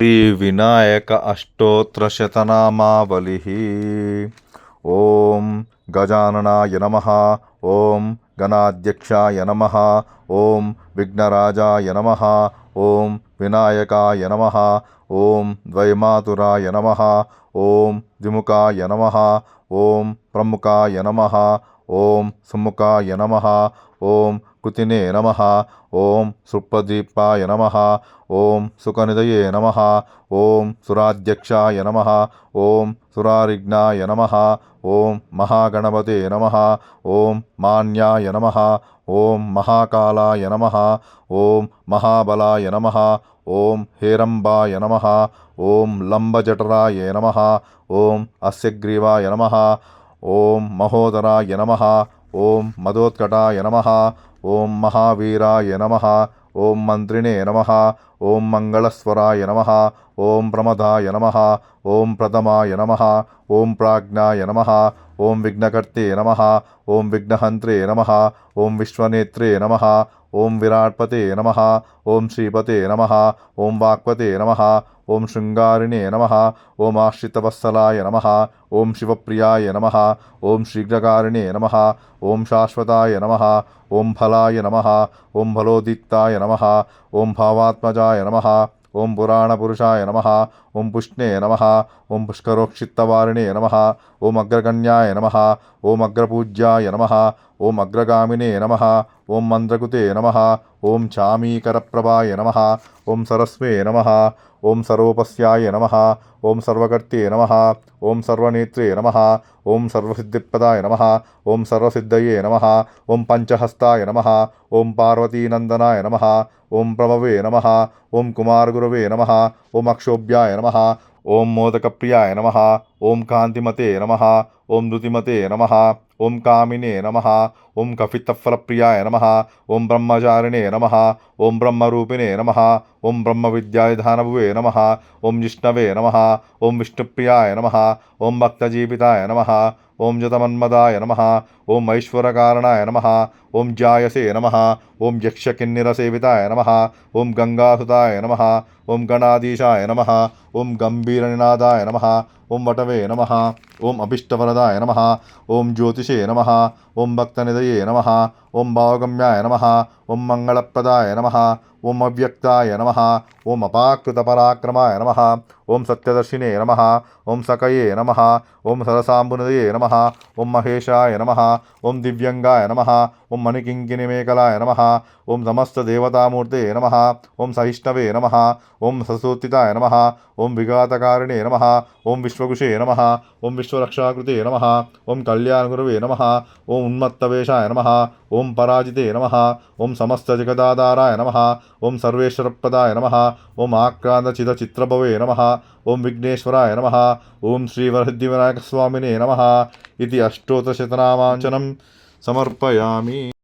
श्रीविनायक अष्टोत्तरशतनामावलिः। ॐ गजाननाय नमः। ॐ गणाध्यक्षाय नमः। ॐ विघ्नराजाय नमः। ॐ विनायकाय नमः। ॐ द्वैमातुराय नमः। ॐ द्विमुखाय नमः। ॐ प्रमुखाय नमः। ॐ सुमुखाय नमः। ॐ कृतिने नमः। ॐ सुप्रदीपाय नमः। ॐ सुखनिधये नमः। ॐ सुराध्यक्षाय नमः। ॐ सुरारिघ्नाय नमः। ॐ महागणपते नमः। ॐ मान्याय नमः। ॐ महाकालाय नमः। ॐ महाबलाय नमः। ॐ हेरम्बाय नमः। ॐ लम्बजठराय नमः। ॐ अस्यग्रीवाय नमः। ॐ महोदराय नमः। ॐ मदोत्कटाय नमः। ॐ महावीराय नमः। ॐ मन्त्रिणे नमः। ॐ मङ्गलस्वराय नमः। ॐ प्रमदाय नमः। ॐ प्रथमाय नमः। ॐ प्राज्ञाय नमः। ॐ विघ्नकर्ते नमः। ॐ विघ्नहन्त्रे नमः। ॐ विश्वनेत्रे नमः। ॐ विराट्पते नमः। ॐ श्रीपते नमः। ॐ वाक्पते नमः। ॐ शृङ्गारिणे नमः। ॐ आश्रितवत्सलाय नमः। ॐ शिवप्रियाय नमः। ॐ शीघ्रकारिणे नमः। ॐ शाश्वताय नमः। ॐ फलाय नमः। ॐ फलोदिताय नमः। ॐ भावात्मजाय नमः। ॐ पुराणपुरुषाय नमः। ॐ पुष्णे नमः। ॐ पुष्करोक्षित्तवारिणे नमः। ॐ अग्रगण्याय नमः। ॐ अग्रपूज्याय नमः। ॐ अग्रगामिने नमः। ॐ मन्त्रकृते नमः। ॐ चामीकरप्रभाय नमः। ॐ सरस्वे नमः। ॐ सर्वोपस्याय नमः। ॐ सर्वकर्ते नमः। ॐ सर्वनेत्रे नमः। ॐ सर्वसिद्धिप्रदाय नमः। ॐ सर्वसिद्धये नमः। ॐ पञ्चहस्ताय नमः। ॐ पार्वतीनन्दनाय नमः। ॐ प्रभवे नमः। ॐ कुमारगुरवे नमः। ॐ अक्षोभ्याय नमः। ॐ मोदकप्रियाय नमः। ॐ कान्तिमते नमः। ॐ द्युतिमते नमः। ॐ कामिने नमः। ॐ कपितफलप्रियाय नमः। ॐ ब्रह्मचारिणे नमः। ॐ ब्रह्मरूपिणे नमः। ॐ ब्रह्मविद्याधानभुवे नमः। ॐ जिष्णवे नमः। ॐ विष्णुप्रियाय नमः। ॐ भक्तजीविताय नमः। ॐ जतमन्मदाय नमः। ॐ ऐश्वरकारणाय नमः। ॐ जायसे नमः। ॐ यक्षकिन्निरसेविताय नमः। ॐ गंगासुताय नमः। ॐ गणाधीशाय नमः। ॐ गंभीरनिनादाय नमः। ॐ वटवे नमः। ॐ अभीष्टवरदाय नमः। ॐ ज्योतिषे नमः। ॐ भक्तनिधये नमः। ॐ भावगम्याय नमः। ॐ मङ्गलप्रदाय नमः। ॐ अव्यक्ताय नमः। ॐ अपाकृतपराक्रमाय नमः। ॐ सत्यदर्शिने नमः। ॐ सकये नमः। ॐ सरसाम्बुनिधये नमः। ॐ महेशाय नमः। ॐ दिव्यङ्गाय नमः। ॐ मणिकिङ्किणिमेकलाय नमः। ॐ समस्तदेवतामूर्ते नमः। ॐ सहिष्णवे नमः। ॐ ससोत्थिताय नमः। ॐ विघातकारिणे नमः। ॐ विश्वकुशे नमः। ॐ विश्वरक्षाकृते नमः। ॐ कल्याणगुरवे नमः। ॐ उन्मत्तवेषाय नमः। ॐ पराजिते नमः। ॐ समस्तजगदाधाराय नमः। ॐ सर्वेश्वरप्रदाय नमः। ॐ आक्रान्तचितचित्रभवे नमः। ॐ विघ्नेश्वराय नमः। ॐ श्रीवरसिद्धिविनायकस्वामिने नमः इति अष्टोत्तरशतनामाञ्चनं समर्पयामि।